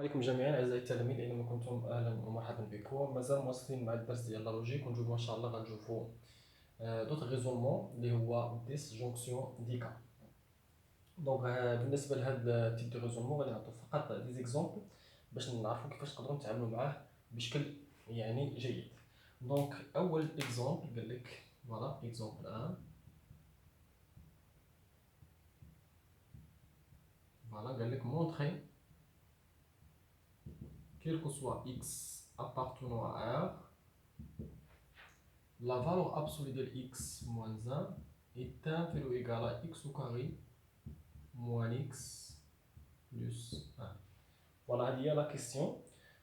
عليكم جميعا اعزائي التلاميذ، اينما كنتم اهلا ومرحبا بكم. مازال مواصلين مع الدرس ديال لا لوجيك، ونجوبو ان شاء الله غنشوفو دوط غيزونمون اللي هو ديسجونكسيون دي كا. دونك بالنسبه لهذا التيب دو غيزونمون غادي نعطيو فقط دي زيكزومبل باش نعرفو كيفاش نقدروا نتعاملوا معاه بشكل يعني جيد. دونك اول اكزومبل قال لك فوالا اكزومبل 1. فوالا قال لك مونطري quel que soit x appartenant à R, la valeur absolue de x moins 1 est inférieure ou égale à x au carré moins x plus 1. فوالا هذه هي لا كيسيون.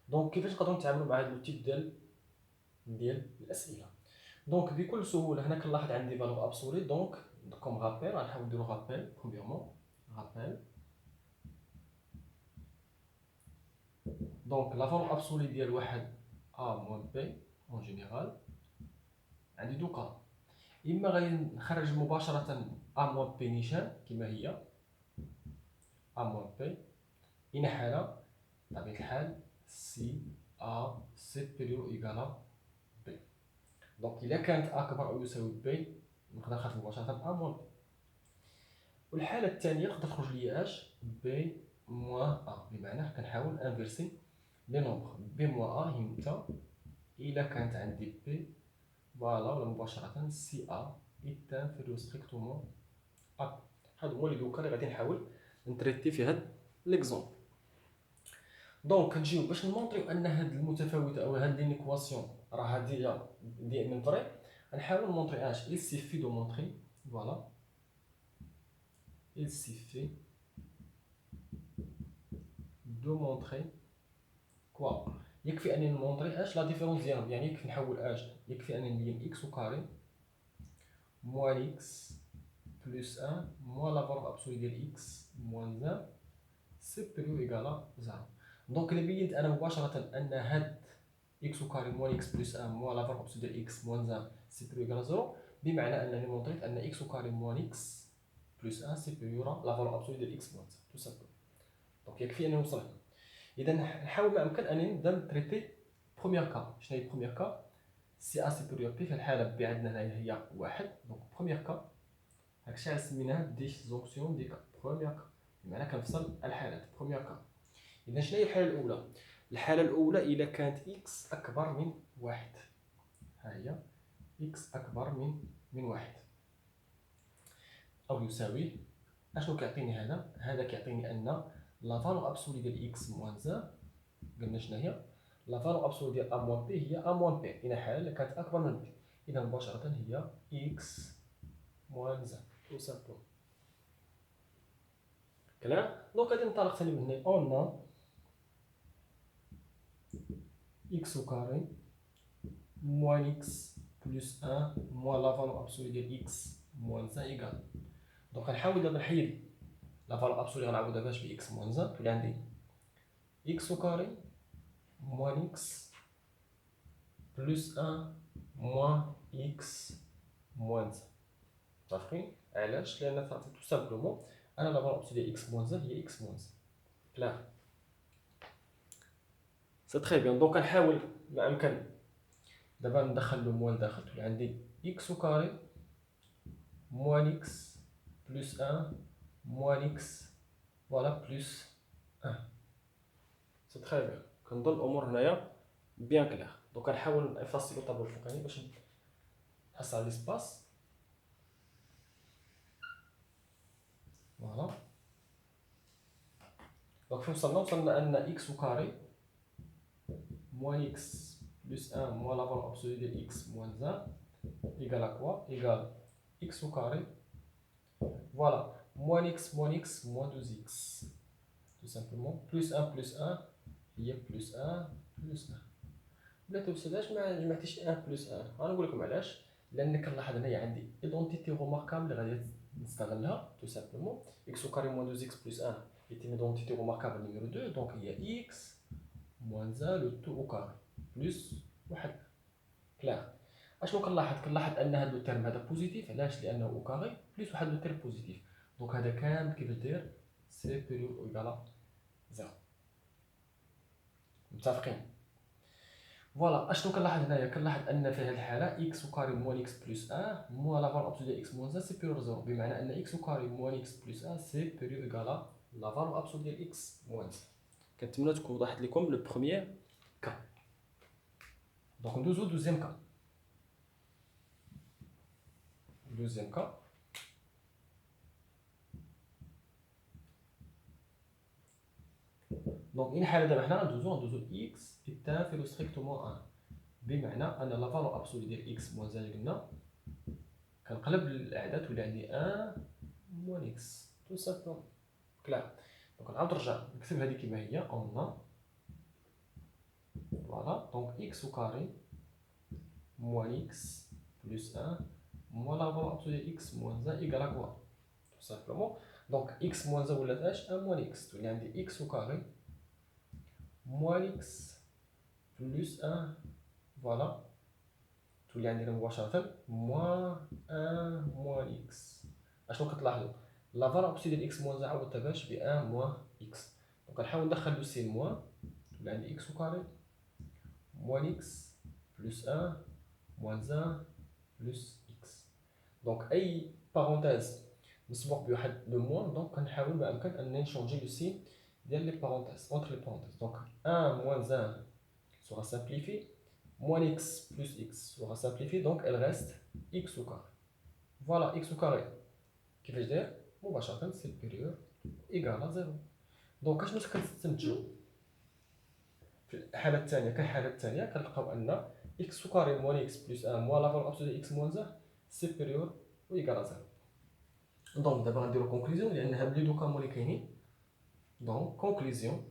دونك كيفاش نقدروا نتعاملوا مع هذا التيب ديال الاسئله؟ دونك بكل سهوله هنا كنلاحظ عندي فالور ابسولي. دونك كوم رابيل غنحاول نديرو رابيل. برومييرمون رابيل، دونك لا فالور ابسولي ديال واحد ا موان بي اون جينيرال عندي دو كا. اما غادي نخرج مباشره ا موان بي نيشان كما هي ا موان بي إن حالة بطبيعة الحال سي ا سيبيريور إيكالا بي. دونك إلا كانت ا أكبر أو يساوي بي نقدر نخرج مباشرة ا موان بي. والحالة الثانية تقدر تخرج لي اش بي موان ا، بمعنى كنحاول انفيرسي لي نومبر. بي موان ا هي متى إلا كانت عندي بي فوالا ولا مباشرة سي ا إيت انفيريور ستريكتومون ا بي. هادو هما لي دوكا اللي غادي نحاول نتريتي في هاد ليكزومبل. دونك كنجيو باش نمونطريو ان هاد المتفاوته او هاد لينيكواسيون راه هاديه دي من فري. غنحاول نمونطري اش il suffit de montrer voilà il suffit de montrer quoi. يكفي اني نمونطري اش لا ديفيرونس ديالهم، يعني يكفي نحول اش، يكفي اني نلين اكس او كاري موان اكس بلس 1 موان لا فالور ابسولي ديال اكس موان 1 سيبيريور ايكالا 0. دونك الا بينت انا مباشره ان هاد x au carré moins x plus 1 moins la valeur absolue de x moins 1 supérieur égal à 0، بمعنى أنني montré أن x au carré moins x plus 1 supérieur à la valeur absolue de x moins 1 tout simplement. دونك يكفي أني نوصل هنا. إذا نحاول ما أمكن أني نبدا نتريتي بروميير كا. شنو هي بروميير كا؟ سي ا سيبيريور بي. في الحالة بي عندنا هنايا هي واحد. دونك بروميير كا هاكشي علاش سميناها ديسجونكسيون دي كا. بروميير كا بمعنى كنفصل الحالات. بروميير كا. إذا شنو هي الحالة الأولى؟ الحالة الأولى إذا كانت إكس أكبر من واحد. ها هي إكس أكبر من واحد أو يساوي. أشنو كيعطيني هذا؟ هذا كيعطيني أن لا فالور أبسولي ديال إكس موان زان، قلنا شنو هي؟ لا فالور أبسولي ديال أ موان بي هي أ موان بي إن حالة كانت أكبر من بي. إذا مباشرة هي إكس موان زان تو سامبلومون. كلام؟ دونك غادي ننطلق ثاني من هنا. أون إكس أو كاري moins x plus 1 moins la valeur absolue de x moins 1 égale. دونك غنحاول دابا نحيد لا فالور ابسولي، غنعوضها باش ب x moins 1. تولي عندي x au carré moins x plus 1 moins x moins 1. متفقين؟ علاش؟ لان تو سامبلومون انا لا فالور ابسولي de x moins 1 هي x moins 1. كلار؟ سي تري بيان. دونك غنحاول ما امكن دابا ندخل لو موان داخل. تولي عندي x au carré moins x plus 1 moins x فوالا بلس 1. سي تري بيان. كنظن الامور هنايا بيان كلير. دونك غنحاول نفاصيلو الطابلو الفوقاني باش نحس على ليسباس. فوالا. دونك فين وصلنا؟ وصلنا ان اكس او كاري موان اكس بلس 1 موان لا فالور ابسولي ديال اكس موان 1 ايكال ا كوا؟ ايكال اكس او كاري فوالا موان اكس موان 2 اكس تو سامبلومون بلس 1 بلس 1 هي بلس 1 بلس 1. بلاتي وسط علاش ما جمعتيش 1 بلس 1؟ غنقول لكم علاش. لان كنلاحظ هنايا عندي ايدونتيتي روماركابل اللي غادي نستغلها تو سامبلومون. اكس او كاري موان 2 اكس بلس 1 est une identité remarquable numéro 2. donc il y a x moins 1 le tout au carré plus واحد. كلار؟ اشنو كنلاحظ؟ كنلاحظ ان هذا لو تيرم هذا بوزيتيف. علاش؟ لانه او كاري بلس واحد لو تيرم بوزيتيف. دونك هذا كامل كيفاش داير سيبيريور او ايكالا 0. متفقين؟ فوالا اشنو كنلاحظ هنايا؟ كنلاحظ ان في هذه الحاله اكس وكاري موان اكس بلس ا موان لا فالور ابسولو ديال اكس موان 1 سيبيريور زيرو، بمعنى ان اكس وكاري موان اكس بلس ا سيبيريور ايكالا لا فالور ابسولو ديال اكس موان 1. كنتمنى تكون وضحت لكم لو بروميير كا. دونك ندوزو دوزيام كا. دوزيام كا دونك اين حاله دابا حنا ندوزو اكس يتافل ستريكتومون 1، بمعنى ان لا فالور ابسولو ديال اكس موان 1 قلنا كنقلب الاعداد تولي عندي 1 موان اكس تو سامبلومون كلار. دونك نعاود نرجع نكتب هذه كما هي اون فوالا. دونك اكس وكاري موان اكس بلس 1 موان لا فالور ابسولو ديال اكس موان 1 ايكالا كوا تو سامبلومون. دونك اكس موان 1 ولات اش 1 موان اكس، تولي عندي اكس وكاري موان اكس بلس 1 فوالا، تولي عندنا مباشرة موان 1 موان اكس. اشنو كتلاحظوا؟ لا فالور ابسولو ديال اكس موان 1 عوضتها باش ب 1 موان اكس. دونك غنحاول ندخل لو سين موان، تولي عندي اكس وكاري موان اكس بلس 1 موان 1 بلس اكس. دونك اي بارونتيز مسبوق بواحد لو موان، دونك كنحاول ما امكن انني نشونجي لو سين ديال لي بارونتيز اونتر لي بارونتيز. دونك 1 موان 1 sera simplifié, moins x plus x sera simplifié, donc elle reste x au carré. Voilà, x au carré qui veut dire مباشرة supérieur égal à 0. دونك اشنو كنستنتجو في الحالة الثانية؟ كالحالة الثانية كنلقاو أن x au carré moins x plus 1 moins la valeur absolue de x moins 1 supérieur ou égal à 0. دونك دابا غنديرو كونكلوزيون لأن هاد لي دو كا هما اللي كاينين. دونك كونكلوزيون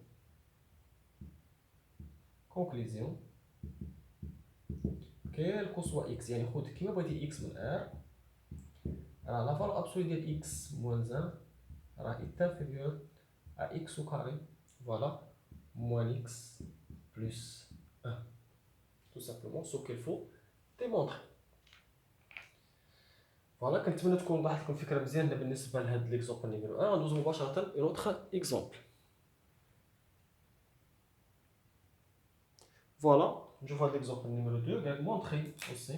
quel que soit x، يعني خذ كيما بغيتي x من r، راه لا فالور ابسولي ديال x موان 1 راه inférieur à x au carré voilà moins x plus 1 tout simplement ce qu'il faut démontrer. فوالا كنتمنى تكون وضحت لكم الفكره مزيان بالنسبه لهاد ليكزومبل نيميرو 1. غندوزو مباشره اون اوتر اكزومبل. فوالا نشوفو هاد ليكزومبل نيميرو 2 قال montrer aussi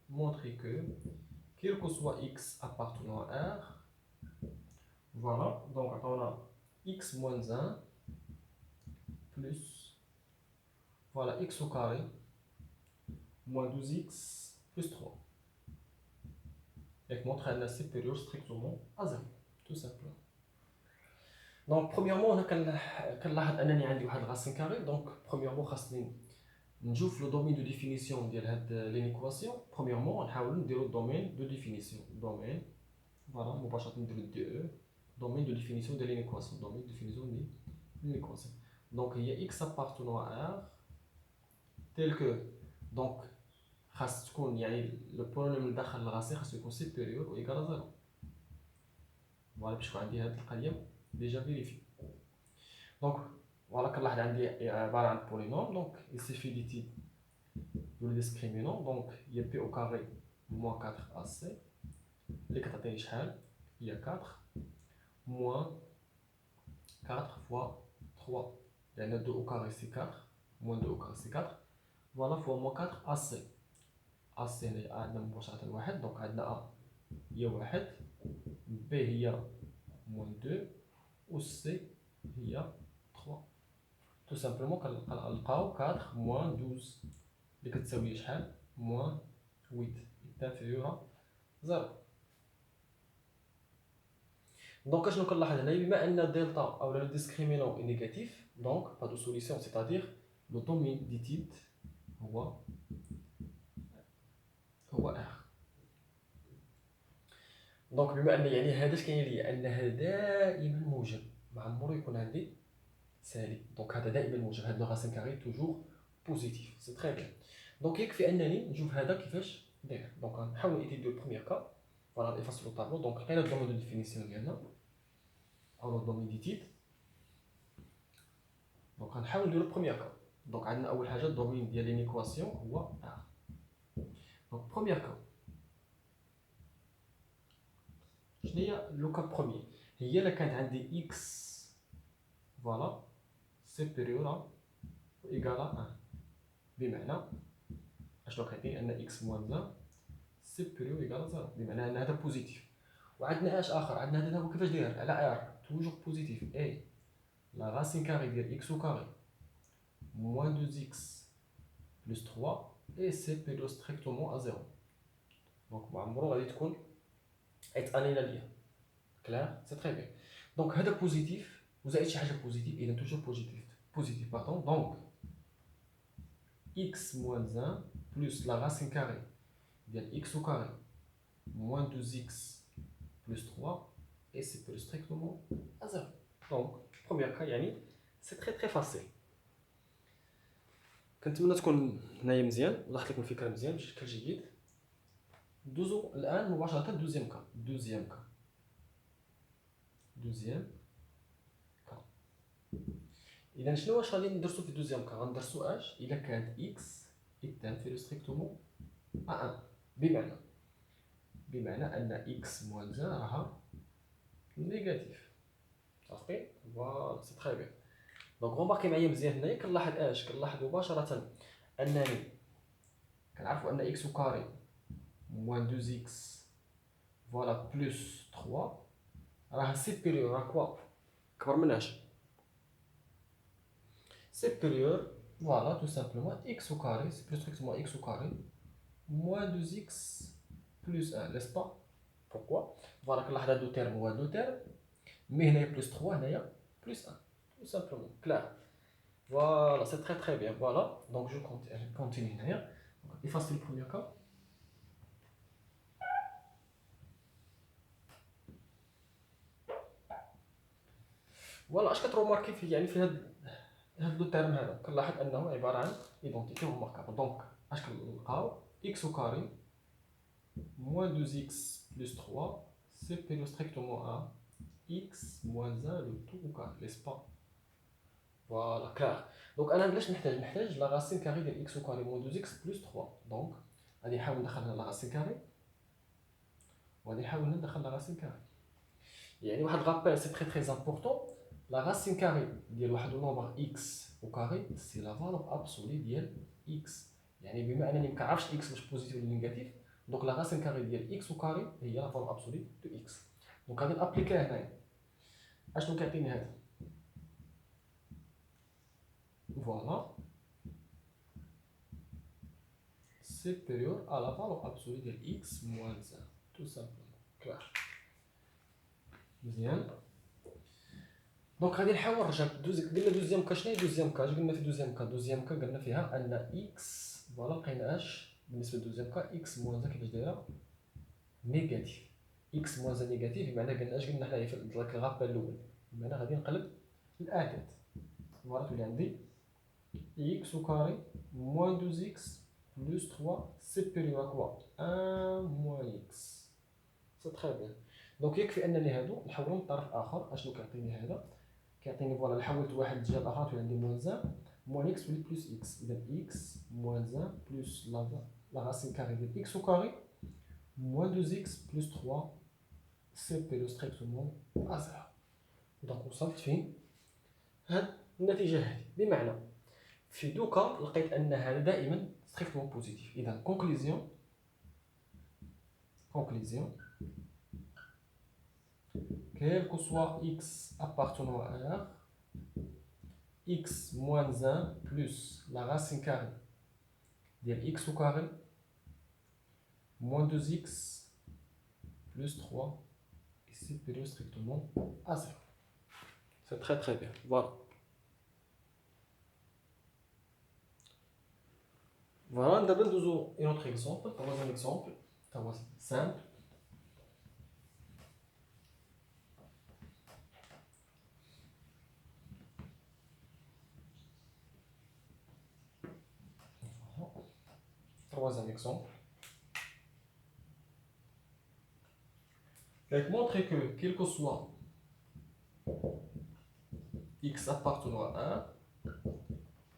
montrer que quel que soit x appartenant à R, voilà, donc on a x moins 1 plus, voilà, x au carré moins 12x plus 3. Et montrer un supérieur strictement à 0, tout simplement. Donc, premièrement, on a كنلاحظ أنني عندي واحد racine carré. Donc, premièrement, خاصني نشوف le domaine de définition ديال هاد l'équation. Premièrement, نحاول نديرو domaine de définition. Domaine, voilà, مباشرة نديرو DE. Domaine de définition de l'équation. Domaine de définition de l'équation. Donc, il y a x appartenant à R tel que, donc, خاص تكون يعني لو بولينوم اللي داخل الغاسي خاصو يكون سيبيريور و ايكال زيرو. فوالا باش يكون عندي هاد القضيه ديجا فيريفي. دونك فوالا كنلاحظ عندي عباره عن بولينوم. دونك il suffit d'ici de le discriminer. دونك هي بي او كاري موان 4 ا سي اللي كتعطيني شحال؟ هي 4 موان 4 فوا 3 لان 2 او كاري سي 4 موان 2 او كاري سي 4 فوالا فوا موان 4 ا سي. ا سي هنا عندنا مباشرة واحد. دونك عندنا ا هي واحد، بي هي موان 2 و سي هي 3. تو سامبلومون كنلقاو 4 موان 12 اللي كتساوي شحال؟ موان 8 انفيريور زيرو. دونك اشنو كنلاحظ هنايا؟ بما ان دلتا او لو ديسكريمينون نيجاتيف دونك با دو سوليسيون، سيتادير لو دومين ديتيد هو ار. دونك بما ان يعني هذا اش كاين ليا؟ انها دائما موجب، ما عمرو يكون عندي سالب. دونك هذا دائما موجب، هذا لو راسين كاري توجور بوزيتيف، سي تري بيان. دونك يكفي انني نشوف هذا كيفاش داير. دونك غنحاول ايتيديو البروميير كا. فوالا نفصلو الطابلو. دونك لقينا الدومين دو ديفينيسيون ديالنا او لو دومين ديتيد. دونك غنحاول نديرو البروميير كا. دونك عندنا اول حاجه الدومين ديال لينيكواسيون هو ار. دونك بروميير كا شنو هي؟ لو كا بروميير هي الا كانت عندي اكس فوالا سيبيريور إيكال 1. بمعنى أشنو كيعطيني أن إكس موان 1 سوبيريور إيكال 0، بمعنى أن هذا بوزيتيف. وعندنا اش آخر، عندنا هذا هو كيفاش داير على ار توجور بوزيتيف. اي لا راسين كاري ديال إكس أو كاري موان 2 إكس بلس 3 اي سوبيريور ستريكتومون أ 0. دونك معمرو غادي تكون اتانينا ليا كلار. سي تري بيان. دونك هذا بوزيتيف وزائد شي حاجه بوزيتيف، اذا توجور بوزيتيف باردون. دونك x moins 1 plus la racine carrée de x au carré moins 2x plus 3 et c'est plus strictement à 0. Donc, premier cas, يعني c'est très facile. كنتمنى تكون هنايا مزيان وضحت لكم الفكره مزيان بشكل جيد. ندوزو الان مباشره دوزيام كا. دوزيام كا. اذا شنو واش غادي ندرسو في دوزيام كا؟ غندرسو اش الا كانت اكس ايتان في ستريكتومون ا 1، بمعنى ان اكس موان 1 راها نيجاتيف. صافي فوالا سي تري بيان. دونك غوماركي معايا مزيان هنايا كنلاحظ اش؟ كنلاحظ مباشره انني كنعرفوا ان اكس كاري موان 2 اكس فوالا بلس 3 راها سيبيريور، راه كوا كبر من اش؟ سيبيريور فوالا تو سامبلومون اكس كاري سي بلس ستريكتومون اكس كاري موان 2 اكس بلس 1 ليس با. بوركوا؟ فوالا كنلاحظ هادو تيرم هو هادو تيرم، مي هنايا بلس 3 هنايا بلس 1 tout simplement. Clair. Voilà, c'est très bien. Voilà, donc je continue هنايا. Effacer le premier cas. فوالا اش كتروماركي في يعني في هاد لو تيرم هذا؟ كنلاحظ انه عباره عن ايدونتيتي روماركابل. دونك اش كنلقاو؟ اكس كاري موان 2 اكس بلس 3 سيبيريور ستريكتومون ا اكس موان 1 لو تو كاري ليس با. فوالا كلار. دونك انا علاش نحتاج لا راسين كاري ديال اكس كاري موان 2 اكس بلس 3. دونك غادي نحاول ندخل هنا لا راسين كاري وغادي نحاول ندخل لا راسين كاري. يعني واحد غابيل سي تري امبورطون. لا راسين كاري ديال واحد النومبر اكس او كاري سي لا فالور ابسولي ديال اكس. يعني بما انني مكنعرفش اكس واش بوزيتيف ولا نيجاتيف، دونك لا راسين كاري ديال اكس او كاري هي لا فالور ابسولي دو اكس. دونك غادي نابليكيه هنايا. اشنو كيعطيني هذا؟ فوالا supérieur à la valeur absolue de x moins 1 tout simplement. Clair. مزيان. دونك غادي نحاول نرجع قلنا دوزيام كا. شنو هي دوزيام كا؟ قلنا في دوزيام كا قلنا فيها ان اكس فوالا لقينا اش بالنسبه لدوزيام كا اكس موان 1 كيفاش دايره نيجاتيف. اكس موان 1 نيجاتيف بمعنى قلنا اش قلنا حنايا في ذاك الغابه الاول، بمعنى غادي نقلب الاعداد. فوالا تولي عندي اكس كاري موان 2 اكس plus 3 supérieur à quoi 1 moins x. c'est très bien. donc يكفي انني هادو نحولهم لطرف اخر. اشنو كيعطيني هذا؟ كيعطيني فوالا حولت واحد الجهه الاخرى تولي عندي موان 1 موان x تولي بلس x. اذا x موان 1 بلس لا راسين كاري ديال x au carré موان 2x بلس 3 supérieur strictement à 0. دونك وصلت فين؟ هاد النتيجه هذه. بمعنى في دوكا لقيت ان هذا دائما strictement positif. إذا conclusion quel que soit x appartenant à R, x moins 1 plus la racine carrée de x au carré moins 2x plus 3 est supérieur strictement à 0. C'est très bien. Voilà. Voilà, on a un autre exemple. Un exemple simple. Troisième exemple. Je vais montrer que, quel que soit x appartenant à 1,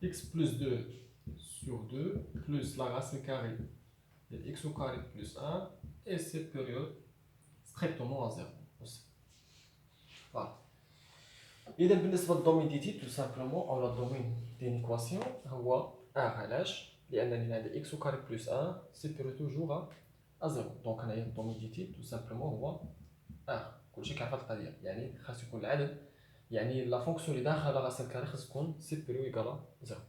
x plus 2 sur 2 plus la racine carrée de x au carré plus 1 est supérieur strictement à 0 aussi. Voilà. اذا بالنسبه للدومين دي تي تو سامبلومون او لا دومين دي ايكواسيون هو ار. علاش؟ لانني عندي اكس كاري بلس 1 سيبيرو توجور ا زيرو. دونك هنايا الدومين دي تي تو سامبلومون هو ار. كلشي كيعرف هاد القضيه، يعني خاص يكون العدد، يعني لا فونكسيون اللي داخله راسين كاري خاص تكون سيبيرو ايكالا زيرو.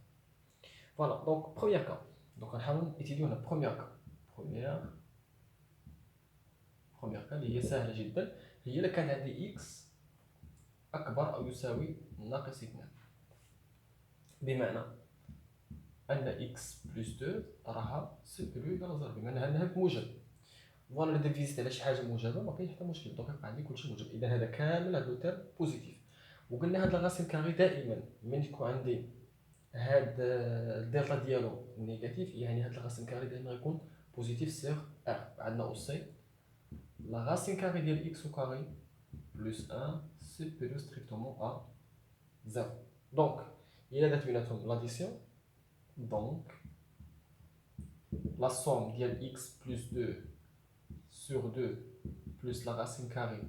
فوالا دونك بروميير كا، دونك غنحاول نتيديو هنا بروميير كا. بروميير كا اللي هي سهله جدا، هي الا كان عندي اكس اكبر او يساوي ناقص 2، بمعنى ان اكس بلس 2 راها سوبيريور إيكال زيرو، بمعنى انها بموجب. فوالا الا فيزيت على شي حاجه موجبه ما كاينش حتى مشكل، دونك يبقى عندي كلشي موجب. اذا هذا كامل هاد لو تيرم بوزيتيف. وقلنا هاد لاغاسين كاري دائما من يكون عندي هاد الدلتا ديالو نيجاتيف، يعني هاد لاغاسين كاري دائما غيكون بوزيتيف سيغ ار. عندنا اوسي لاغاسين كاري ديال اكس او كاري بلس 1 سوبيريور ستريكتومون ا زيرو. دونك الى درت بيناتهم لاديسيون، دونك la somme ديال x plus 2 sur 2 plus la racine carrée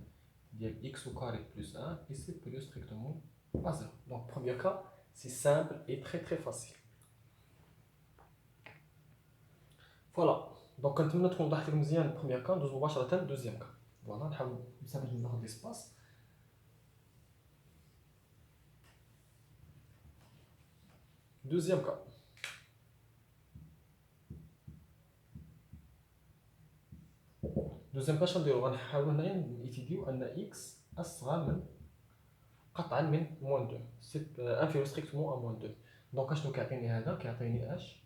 ديال x au carré plus 1 est supérieur strictement à 0. Donc, premier cas, c'est simple et très très facile. Voilà. Donc, quand on a trouvé le premier cas, nous allons atteindre le deuxième cas. Voilà, nous allons faire l'espace. Deuxième cas. دوزيام باش نديرو غنحاولو هنايا نيتيديو ان اكس اصغر من قطعا من موان 2 سي انفيريور ستريكتومون ا موان 2. دونك اشنو كيعطيني هذا؟ كيعطيني اش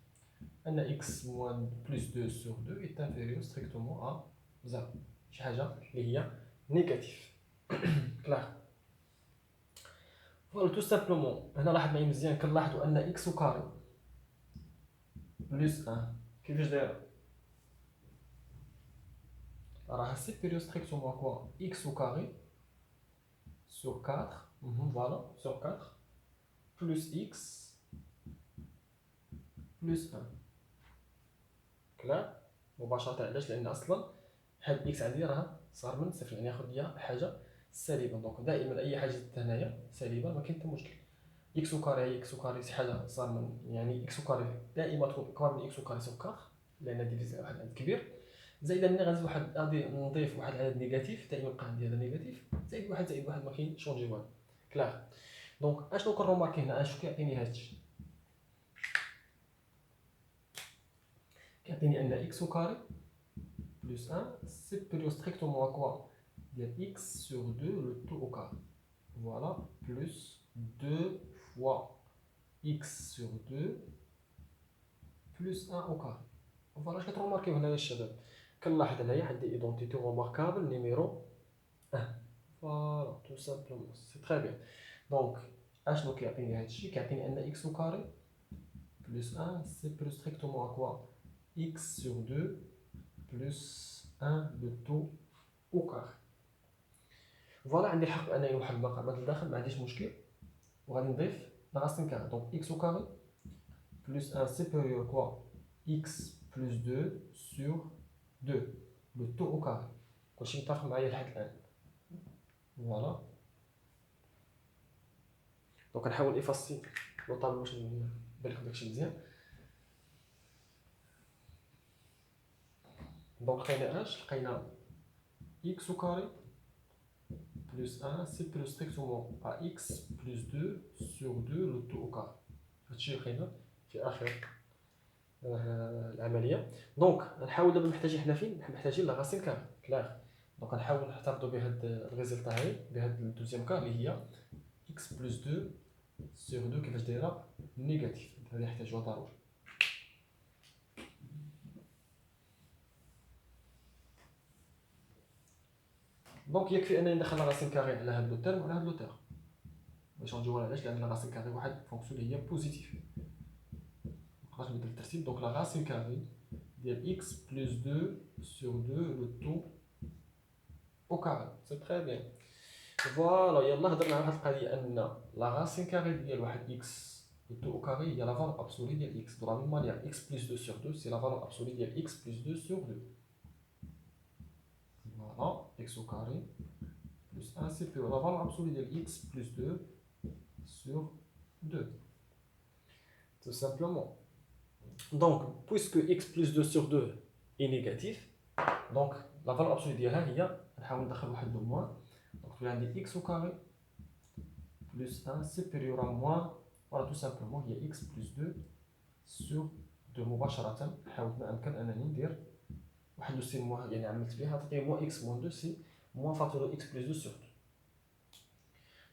ان اكس موان بلس 2 سور 2 ايت انفيريور ستريكتومون ا زيرو، شي حاجه اللي هي نيجاتيف. كلاغ. فوالا تو سامبلومون هنا لاحظ معايا مزيان، كنلاحظوا ان اكس او كاري بلس 1 كيفاش دايره؟ راها سيبيريور ستريكتومون ا كوا اكس او كاري sur 4, voilà, sur 4, plus x plus 1. كلا مباشرة. علاش؟ لأن أصلا هاد إكس عندي راه صغر من صفر، يعني ياخد ليا حاجة سالبة. دونك دائما أي حاجة زدت هنايا سالبة ما كاين حتى مشكل. إكس كاري هي إكس كاري شي حاجة صغر من، يعني إكس كاري دائما تكون أكبر من إكس كاري سور 4 لأن ديفيزي واحد العدد كبير. زائد ملي غنزيد واحد غادي نضيف واحد العدد نيجاتيف دائما يبقى عندي هذا نيجاتيف، زائد واحد ما كاين شونجي والو. كلاغ. دونك اشنو كنروماركي هنا؟ اشنو كيعطيني هادشي؟ كيعطيني ان اكس او كاري بلس 1 سيبيريور ستريكتومون ا كوا ديال اكس سور 2 لو تو او كاري. فوالا بلس 2 فوا اكس سور 2 بلس 1 او كاري. فوالا اش كتروماركيو هنايا الشباب؟ كنلاحظ هنايا عندي ايدونتيتي روماركابل نيميرو 1. فوالا تو سامبلومون سي تري بيان. دونك اشنو كيعطيني هادشي؟ كيعطيني ان اكس او كاري plus 1, c'est plus strictement à quoi? X sur 2 plus 1 le taux au carré. Voilà, عندي الحق بأنني نوحد المقامات لداخل، ما عنديش مشكل. وغادي نضيف لا racine carré. Donc x au carré plus 1 supérieur quoi? X plus 2 sur 2 le taux au carré. كلشي متفق معايا لحد الآن. فوالا. دونك نحاول افاسي لو طابلو باش نبان لكم داكشي مزيان. دونك لقينا اش؟ لقينا x au carré plus 1 c'est plus strictement à x plus 2 sur 2 le tout au carré. هادشي لقينا في اخر العمليه. دونك نحاول دابا محتاجين حنا فين؟ محتاجين لا راسين كاري. كلاغ. دونك نحاول نحتفظوا بهاد الريزلت هاي، بهاد الدوزيام كار اللي هي x plus 2 sur 2 كيفاش دايره نيجاتيف. هذه نحتاجوها ضروري. دونك يكفي انني ندخل لا راسين كاري على هاد لو تيرم وعلى هاد لو تيرم باش نجيو. علاش؟ لان لا راسين كاري واحد فونكسيون اللي هي بوزيتيف. نقدر نبدل الترتيب. دونك لا راسين كاري ديال x plus 2 sur 2 le tout au carré. سي تري بيان. فوالا يلا هضرنا على واحد القضيه، ان لا راسين كاري ديال واحد x le tout au carré هي لا فالور ابسولي ديال x. دو لا ميم مانيير x plus 2 sur 2 سي لا فالور ابسولي ديال x plus 2 sur 2. فوالا x au carré plus 1 c'est plus la valeur absolue de x plus 2 sur 2. Tout simplement. Donc, puisque x plus 2 sur 2 est négatif, donc la valeur absolue ديالها هي نحاول ندخل واحد لو موان. Donc تولي عندي x au carré plus 1 supérieur à moins, voilà tout simplement هي x plus 2 sur 2 مباشرة. حاولت ما أمكن أنني ندير واحد لو سي موان، يعني عملت بها تعطي موان x موان 2 سي موان فاكتور x plus 2 sur 2.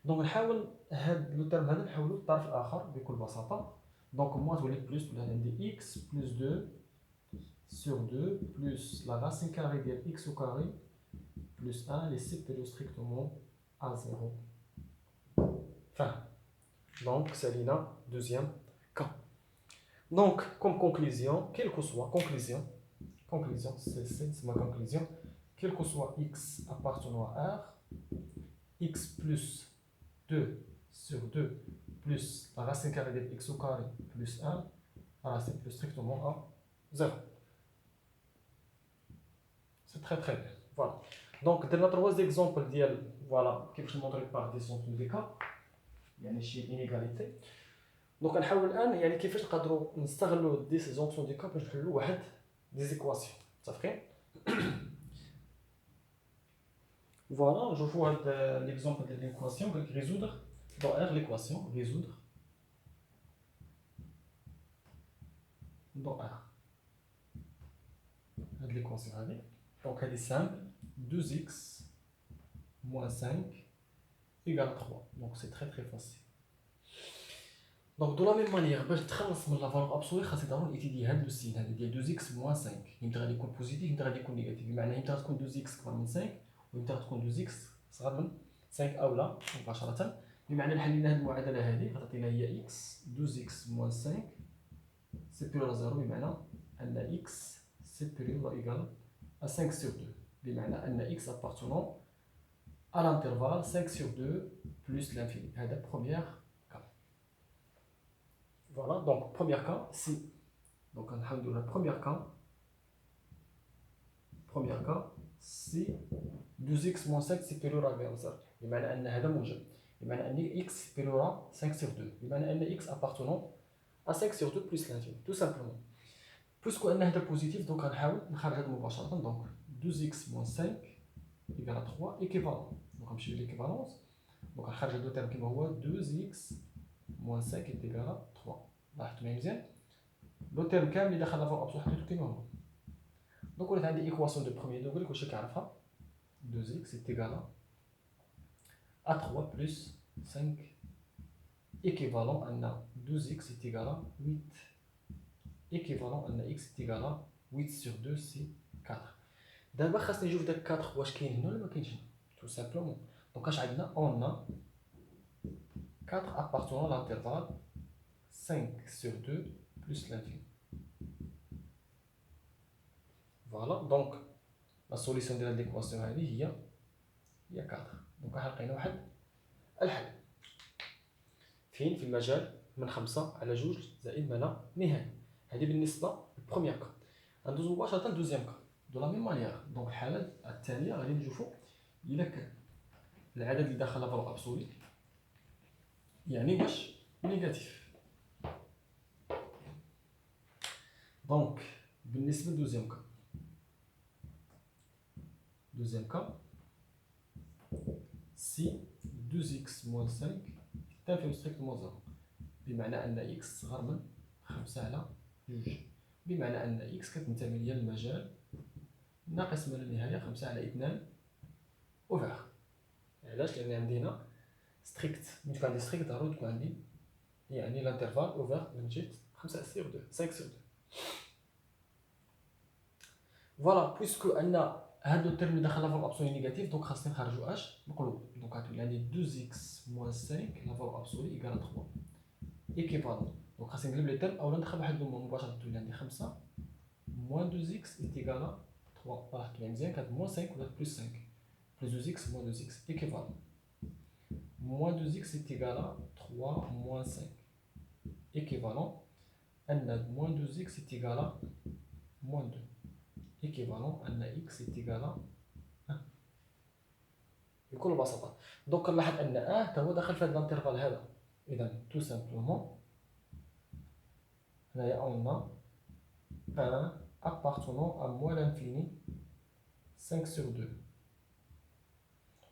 دونك نحاول هاد لو تيرم هذا نحولو للطرف الآخر بكل بساطة. دونك موان تولي بلس، تولي عندي x plus 2 sur 2 plus la racine carrée de x au carré plus 1 est supérieur strictement à 0. Fin. Donc, c'est le deuxième cas. Donc, comme conclusion, quelle que soit conclusion, c'est ma conclusion, quel que soit x appartenant à R, x plus 2 sur 2 plus la racine carrée de x au carré plus 1, la racine plus strictement à 0. C'est très très bien. Voilà. Donc, dans notre trois exemples, voilà, qui je montrer par des centres de cas, يعني شي inégalité. Donc, نحاول الآن يعني كيفاش نقدروا نستغلوا دي زونكسيون دي كا باش نحلوا واحد دي زيكواسيون. متفقين؟ Voilà, je vois l'exemple de l'équation, résoudre dans R l'équation, résoudre dans R. L'équation avec. Donc elle est simple, 2x moins 5 égale 3. Donc c'est très très facile. Donc de la même manière, باش نتخلص من لا فالور ابسولي خاصني ضروري نيتيدي هاد لو سين هذا ديال 2x moins 5. يمكن غادي يكون بوزيتيف، يمكن غادي يكون نيجاتيف، بمعنى يمكن غتكون 2x كبر من 5 ويمكن غتكون 2x صغر من 5 او لا مباشرة. بمعنى حلينا هاد المعادلة هذه غتعطينا هي x 2x moins 5 supérieur à 0، بمعنى أن x supérieur ou égal à 5 sur 2، بمعنى أن x appartenant à l'intervalle 5 sur 2 plus l'infini. هذا première cas. Voilà, donc premier cas, si. Donc on a le premier cas, si 2x moins 5 supérieur à 0. بمعنى أن هذا موجب، بمعنى أن x supérieur à 5 sur 2، بمعنى أن x appartenant à 5 sur 2 plus l'infini, tout simplement. Puisque on a positif, donc on va نخرج مباشرة. Donc 2x moins 5 égale à 3 équivalent. Donc on va l'équivalence. Donc on va le terme qui هو 2x moins 5 est égal à 3. لاحظتوا معايا مزيان؟ لو تيرم كامل اللي داخل لافور ابسولو حطيتو كيما هو. دونك ولات عندي ايكواسيون دو بروميير دوغري كلشي كيعرفها، 2x est égal à 3 plus 5 équivalent à 2x est égal à 8 équivalent à x est égal à 8 sur 2 c'est 4. دابا خاصني نشوف داك 4 واش كاين هنا ولا ما كاينش هنا tout simplement. Donc اش عندنا on a 4 appartenant à l'intervalle 5 sur 2 plus l'infini. Voilà, donc la solution de l'équation هذه هي 4. Donc احنا لقينا واحد الحل فين في المجال من 5 على 2 زائد ما لا نهاية. هذه بالنسبة للبروميير كا. ندوز مباشرة للدوزيام كا دو لا ميم مانيير. دونك الحالة الثانية غادي نشوفو إلا كان العدد اللي داخل لافالور ابسولي يعني واش نيجاتيف. دونك بالنسبة للدوزيام كا، deuxième cas, si 2x moins 5 est inférieur strictement 0، بمعنى أن x صغر من 5 على 2، بمعنى أن x كتنتمي للمجال ناقص ما لا نهاية 5 على 2 أوفر. علاش؟ لأن عندي هنا ستريكت، ملي تكون عندي ستريكت ضروري تكون عندي يعني لانترفال أوفر من جهة 5 sur 2 5 sur 2. فوالا، بويسكو أن هادو الترم اللي داخل لافالور ابسولي نيجاتيف، دونك خاصني نخرجو اش مقلوب. دونك غتولي عندي 2x moins 5 لافالور ابسولي ايكال 3 ايكيفالون. دونك خاصني نقلب لي ترم اولا ندخل واحد لومون مباشرة، تولي عندي 5 moins 2x est égal à 3. لاحظت معايا مزيان، كانت moins 5 ولات plus 5 plus 2x moins 2x équivalent. moins 2x est égal à 3 moins 5 équivalent أن moins 2x est égal à moins 2 équivalent أن x est égal à 1 بكل بساطة. دونك نلاحظ أن تا هو داخل في هذا الانترفال هذا، إذا tout simplement هنايا on a un appartenant à moins l'infini 5 sur 2.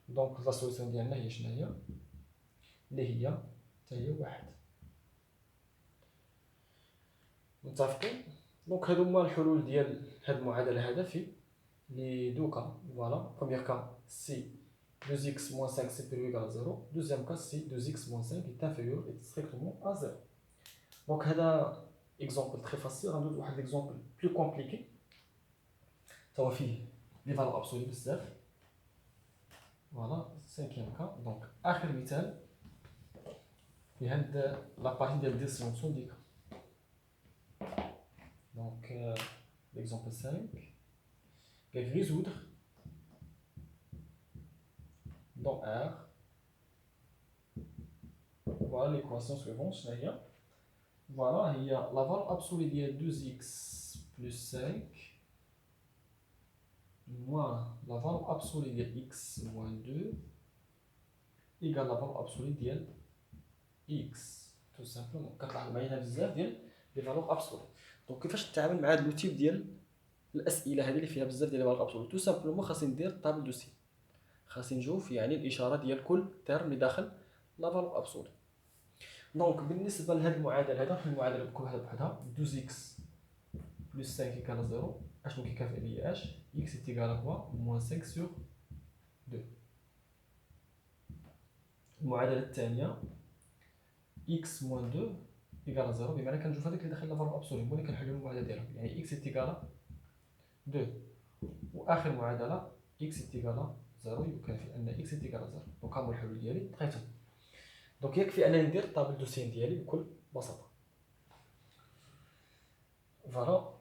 دونك لا سوليسيون ديالنا هي شناهي؟ اللي هي حتى هي واحد. متفقين؟ دونك هادو هما الحلول ديال هاد المعادلة هذا في لي دو كا. فوالا بروميير كا سي 2x moins 5 supérieur à 0. Deuxième cas si 2x moins 5 est inférieur et strictement à 0. Donc هذا exemple très facile. غندوز واحد l'exemple plus compliqué تا هو فيه لي فالور ابسولي بزاف. فوالا cinquième cas. donc آخر مثال في هاد لا بارتي ديال ديسيونسيون ديك. donc l'exemple 5 قال résoudre dans R. Voilà l'équation suivante. Voilà, il y a la valeur absolue de 2x plus 5 moins la valeur absolue de x moins 2 égale la valeur absolue de x. Tout simplement. كتلاحظ معايا هنا بزاف ديال لي فالور ابسولي. دونك كيفاش نتعامل مع هاد لو تيب ديال الاسئله هذه اللي فيها بزاف ديال لي فالور ابسولي؟ تو سامبلومون خاصني ندير طابل دو سي. خاصني نشوف يعني الاشاره ديال كل تيرم اللي داخل لا فالور ابسولي. دونك بالنسبه لهاد المعادله هذا، في المعادله بكل وحده بوحدها 2x بلس 5 ايكال 0. اشنو كيكافئ ليا اش؟ x est égal à quoi؟ moins 5 sur 2. المعادله الثانيه x moins 2 ايكال 0، بمعنى كنشوف هذاك اللي داخل لا فالور ابسولي هو اللي كنحلو المعادله ديالهم، يعني x est égal à 2. واخر معادله x est égal à 0 يكافئ ان x est égal à 0. دونك هما الحلول ديالي لقيتهم. دونك يكفي انني ندير طابل دو سين ديالي بكل بساطه. فوالا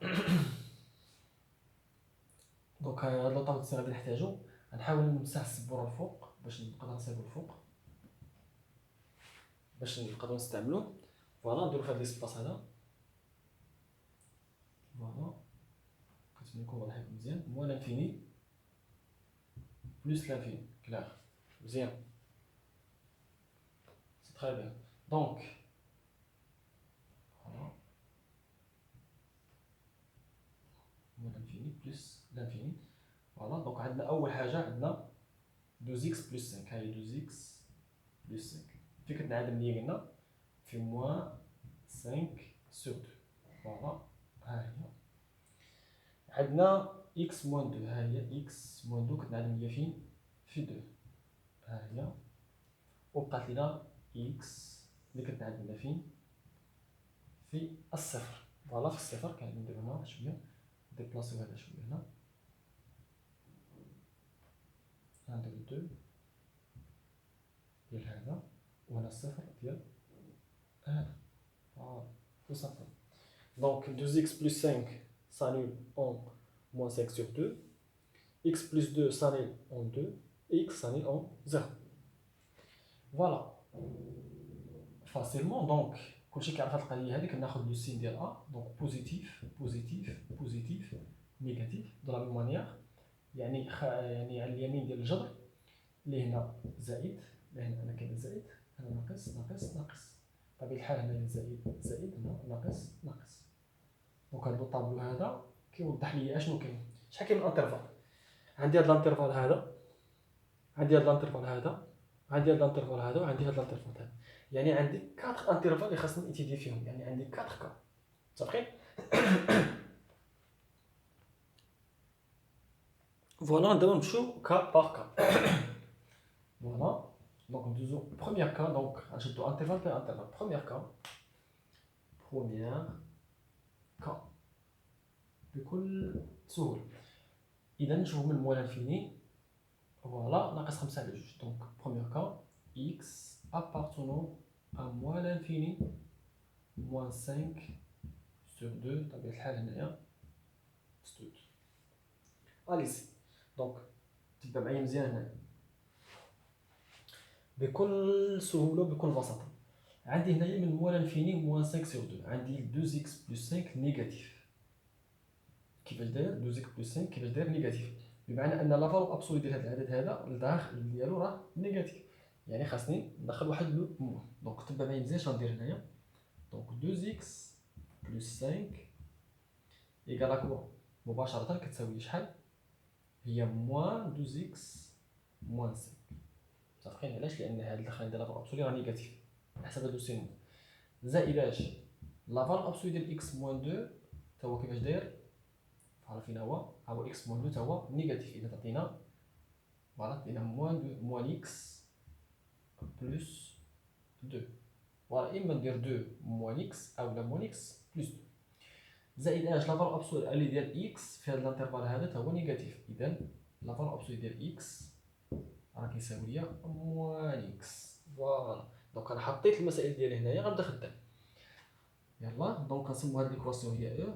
دونك هاد لو طابل دو سين غادي نحتاجو. غنحاول نمسح السبوره الفوق باش نقدر نصيبو الفوق باش نقدروا نستعملوه. فوالا نديرو في هاد ليسباس هذا. فوالا كتبان لكم واضح لكم مزيان. موان لانفيني بلس لانفيني. كلاغ مزيان. سي تري بيان. دونك فوالا موان لانفيني بلس لانفيني. فوالا دونك عندنا اول حاجه عندنا 2x بلس 5. ها هي 2x بلس 5 فين كتنعدم ليا قلنا في موان 5 سور 2. فوالا ها هي عندنا x موان 2. ها هي x موان 2 كتنعدم ليا فين؟ في 2. ها هي وبقات لينا x اللي كتنعدم لنا فين؟ في الصفر. فوالا في الصفر كنديرو هنا شويه، ديبلاسيو هذا شويه هنا، نديرو 2 ديال هذا وهنا الصفر ديال هذا. فوالا tout simplement. Donc 2x plus 5 s'annule en moins 5 sur 2. X plus 2 s'annule en 2. Et x s'annule en 0. Voilà. Facilement. Donc, كلشي كيعرف هاد القضيه هادي. كناخد لو سين ديال ا. دونك بوزيتيف بوزيتيف بوزيتيف نيجاتيف دو لا ميم مانيير. يعني يعني على اليمين ديال الجبر اللي هنا زائد، هنا كاين زائد، هنا ناقص ناقص ناقص. بطبيعه الحال هنا زائد زائد، هنا ناقص ناقص. دونك هاد الطابلو هذا كيوضح لي اشنو كاين. شحال كاين من انترفال؟ عندي هاد الانترفال هذا، عندي هاد الانترفال هذا، عندي هاد الانترفال هذا، وعندي هاد الانترفال هذا. يعني عندي 4 انترفال اللي خاصني اتيدي فيهم. يعني عندي 4 كا. متفقين؟ فوالا دابا نمشيو كا باغ كا. فوالا دونك ندوزو بروميير كا. دونك غنشدو انترفال بار انترفال. بروميير كا كا بكل سهوله. اذا نشوفو من موال انفيني. فوالا ناقص 5 على 2. دونك بروميير كا x appartenant à moins l'infini moins 5 sur 2. بطبيعة الحال هنايا ستود. اليزي دونك تبدا معايا مزيان هنايا بكل سهوله بكل بساطه. عندي هنايا من موال انفيني موان 5 sur 2. عندي 2x plus 5 نيجاتيف. كيفاش داير 2x plus 5 كيفاش داير نيجاتيف؟ بمعنى ان لا فالور ابسولي ديال هذا العدد هذا الداخل ديالو راه نيجاتيف. يعني خاصني ندخل واحد لو موان. دونك تبع ما يمزيانش غندير هنايا. دونك 2x بلس 5 إيكال كوا مباشرة كتساوي شحال؟ هي موان 12x موان 5. متفقين علاش؟ لأن هاد الدخلين ديال لافال أبسولي راه نيجاتيف على حساب هادو سينوس. زائد اش لافال أبسولي ديال إكس موان 2 تا هو كيفاش داير؟ فحال فين هو إكس موان 2 تا هو نيجاتيف. إذا تعطينا فوالا تعطينا موان إكس بلس 2. فوالا إما ندير 2 موان إكس أولا موان إكس بلس 2. زائد اش لافال أبسولي ديال إكس في هاد الانترفال هذا تا هو نيجاتيف. إذا لافال أبسولي ديال إكس راه كيساوي ليا موان إكس. فوالا دونك أنا حطيت المسائل ديالي هنايا غنبدا خدام. يلا دونك كنسمو هاد ليكواسيون هي او.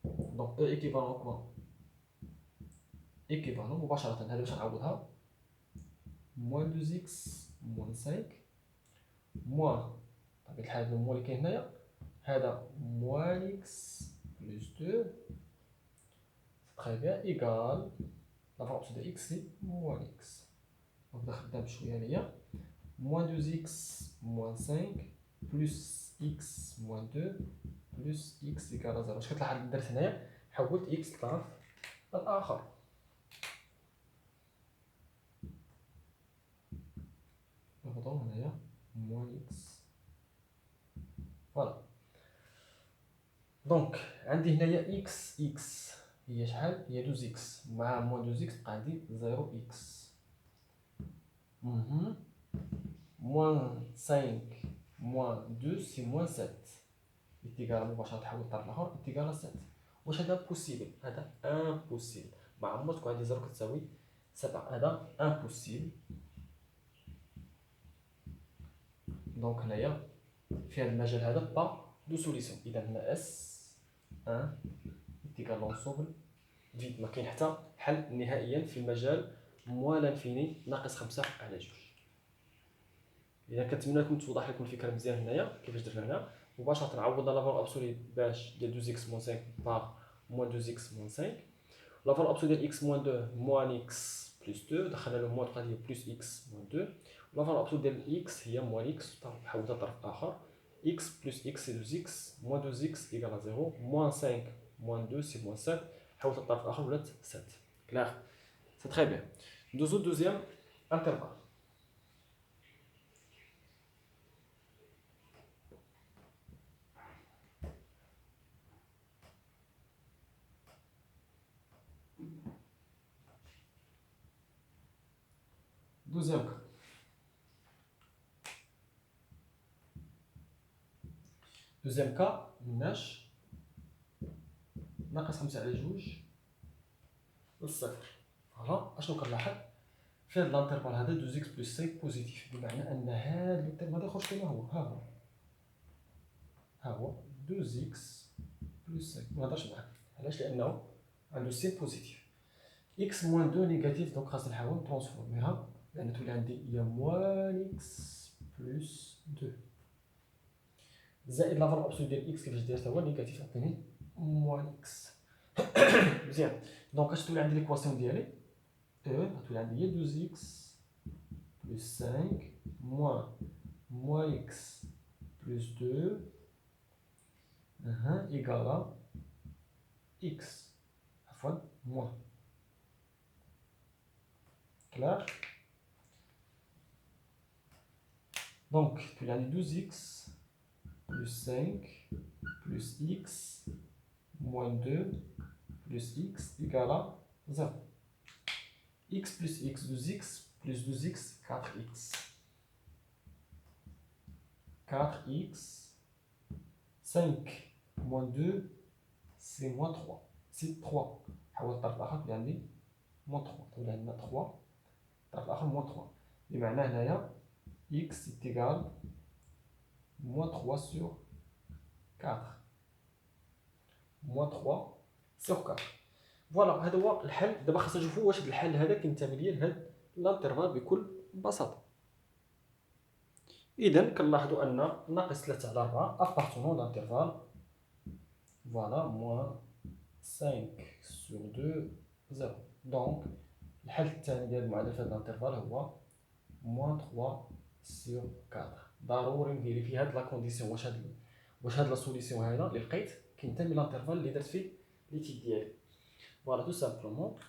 دونك او ايكيفالون كوا؟ ايكيفالون مباشرة هذا باش نعوضها موان 2x موان 5 موان بطبيعة الحال هاد الموان اللي كاين هنايا هذا موان اكس بلس 2 تخي بيان ايكال لافال أبسولي ديال اكس سي موان اكس. نبدا خدام بشوية هنايا موان 2x موان 5 بلس اكس موان 2 بلس اكس ايكال 0. واش كتلاحظ درت هنايا؟ حولت اكس للطرف الآخر. نهضرو هنايا موان اكس. فوالا دونك عندي هنايا اكس اكس هي شحال؟ هي 2 اكس مع موان 2 اكس بقى عندي 0 اكس. موان 5 موان 2 سي موان 7 إتيكال مباشرة تحول للطرف الآخر إتيكال 7. واش هذا بوسيبل؟ هذا امبوسيبل. ما عمر تكون عندي 0 كتساوي 7. هذا امبوسيبل. دونك هنايا في هذا المجال هذا با دو سوليسيون. اذا هنا اس 1 إتيكال لونسومبل فيد. ما كاين حتى حل نهائيا في المجال موان لانفيني ناقص 5 على 2. اذا كنتمنى لكم توضح لكم الفكره مزيان هنايا كيفاش درنا هنا. مباشره نعوضنا لافال ابسولي باش ديال 2 اكس موان 5 باغ موان 2 اكس موان 5. لافال ابسولي ديال اكس موان 2 موان اكس بلس 2 دخلنا له موان تبقى هي بلس اكس موان 2. لافال ابسولي ديال اكس هي موان اكس حولتها للطرف الاخر اكس بلس اكس سي 2 اكس موان 2 اكس ايكال 0 موان 5 موان 2 سي موان 7 حولتها للطرف الاخر ولات 7. كلاغ سي تري بيان. ندوزو دوزيام انترفال. دوزيام كا دوزيام كا مناش ناقص 5 على 2 للصفر. فوالا اشنو كنلاحظ في هاد الانترفال هذا 2 اكس بلس 5 بوزيتيف بمعنى ان هاد الترم هذا يخرج كما هو. ها هو 2 اكس بلس 5 ما نهضرش معاك علاش؟ لانه عنده سين بوزيتيف. اكس موان 2 نيجاتيف دونك خاصني نحاول نترونسفورميها لان تولي عندي هي موان اكس بلس 2 زائد لافال ابسولي ديال اكس كيفاش داير هو نيجاتيف عطيني موان اكس. مزيان دونك اش تولي عندي ليكواسيون ديالي او غتولي عندي هي 2 اكس بلس 5 موان اكس بلس 2 ايكالا اكس عفوا موان. كلار دونك تولي عندي 2 اكس بلس 5 بلس اكس موان 2 بلس اكس ايكالا 0. x plus x 2x plus 2x 4x 4x 5 moins 2 c'est moins 3 c'est 3 حول الطرف الآخر تولي عندي moins 3 تولي عندنا 3 الطرف الآخر moins 3 بمعنى هنايا x est égal moins 3 sur 4 moins 3 sur 4. فوالا هذا هو الحل. دابا خاصنا نشوفوا واش هذا الحل هذا كينتمي ليا لهاد الانترفال بكل بساطه. اذا كنلاحظوا ان ناقص 3 على 4 ابارتونون لانترفال فوالا موان 5 سور 2 0. دونك الحل الثاني ديال المعادله في هذا الانترفال هو موان 3 sur 4. ضروري نفيريفي هاد لا كونديسيون واش هاد لا سوليسيون هذا اللي لقيت كينتمي لانترفال اللي درت فيه لي تيك ديالي. فوالا تو سامبلومون.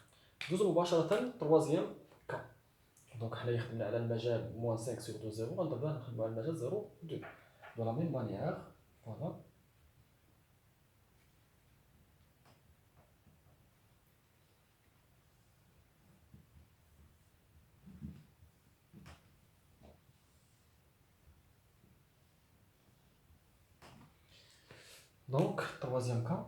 دوزو مباشرة تروازيام كا. دونك حنايا خدمنا على المجال موان 5 sur 2 0 غندبدا نخدمو على المجال 0 2 دو لا ميم مانيير. فوالا دونك troisième cas.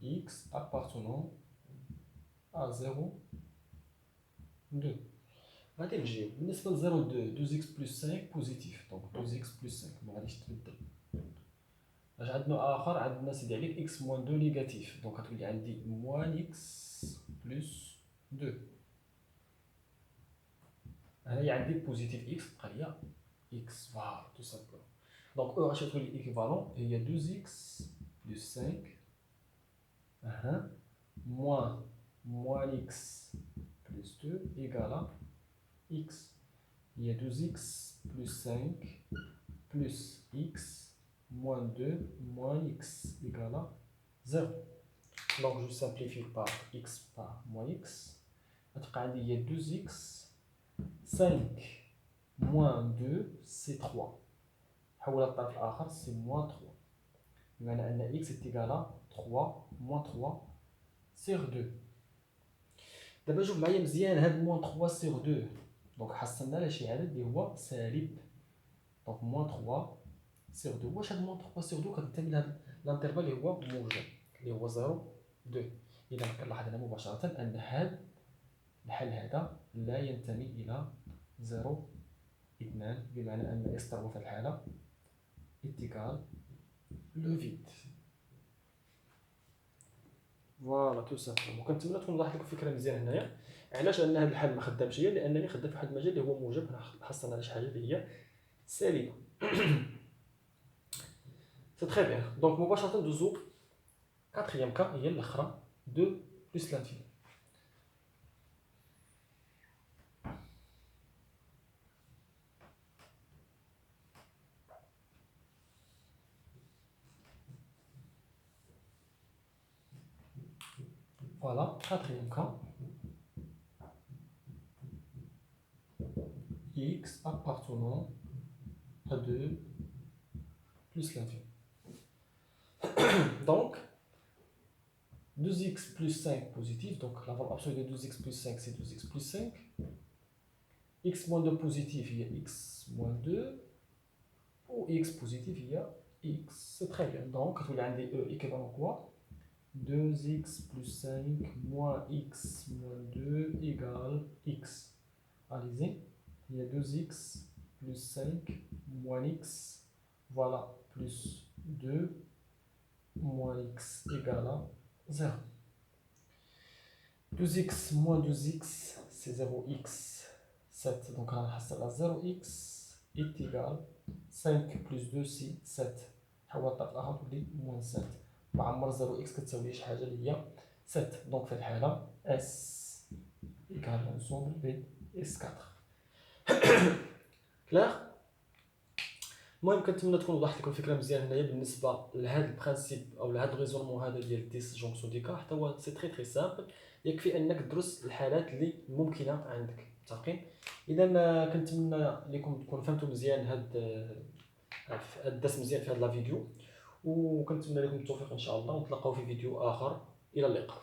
X appartenant à 0 2. غادي نجيو بالنسبه ل 0 2 2x بلس 5 بوزيتيف. دونك 2x بلس 5 ما غاديش تبدل. اش عندنا اخر؟ عندنا سيدي عليك x موان 2 نيجاتيف. دونك غتولي عندي موان x بلس 2. هنايا عندي بوزيتيف x بقى ليا x. فوالا تو سامبلومون. دونك او اش غتولي ايكيفالون هي 2x بلس 5 moins x plus 2 égale à x. Il y a 2x plus 5 plus x moins 2 moins x égale à 0. Donc je simplifie par x par moins x. Il y a 2x 5 moins 2 c'est 3. حول الطرف الآخر c'est moins 3. بمعنى أن x est égal à 3 moins 3 sur 2. دابا شوف معايا مزيان هاد موان 3 sur 2. دونك حصلنا على شي عدد اللي هو سالب. دونك موان 3 sur 2. واش هاد موان 3 sur 2 كتنتمي لهاد الانترفال اللي هو موجب اللي هو 0 2. اذا كنلاحظ هنا مباشره ان هاد الحل هذا لا ينتمي الى 0 2 بمعنى ان اس في هذه الحاله اتكال لو فيد. فوالا تو سامبلومون. كنتمنى تكون وضحت لكم الفكره مزيان هنايا. علاش ان هذا الحل ما خدامش هي لانني خدام في واحد المجال اللي هو موجب. حصلنا على شي حاجه اللي هي سالبه. سي تري بيان. دونك مباشره ندوزو كاتريام كا هي الاخرى 2 بلس لانفيني. Voilà, quatrième cas. X appartenant à 2 plus l'infini. Donc, 2x plus 5 positif. Donc, la valeur absolue de 2x plus 5, c'est 2x plus 5. X moins 2 positif, il y a x moins 2. Ou x positif, il y a x. C'est très bien. Donc, il y a un des E équivalent quoi? 2x plus 5 moins x moins 2 égale x. Allez-y. Il y a 2x plus 5 moins x. Voilà, plus 2 moins x égale à 0. 2x moins 2x, c'est 0x. 7. Donc, on a 0x est égal 5 plus 2, c'est 7. حولت الأخر تولي moins 7. وعمر 0x كتساوي شي حاجة اللي هي 7. دونك في الحالة S égale l'ensemble de S4. كلير؟ المهم كنتمنى تكون وضحت لكم الفكره مزيان هنايا بالنسبه لهذا البرانسيب او لهذا الريزونمون هذا ديال ديس جونكسيون دي كا. حتى هو سي تري سامبل. يكفي انك تدرس الحالات اللي ممكنه عندك. متفقين؟ اذا كنتمنى لكم تكونوا فهمتوا مزيان هذا الدرس مزيان في هذا الفيديو. وكنتمنى لكم التوفيق ان شاء الله. ونتلاقاو في فيديو اخر. الى اللقاء.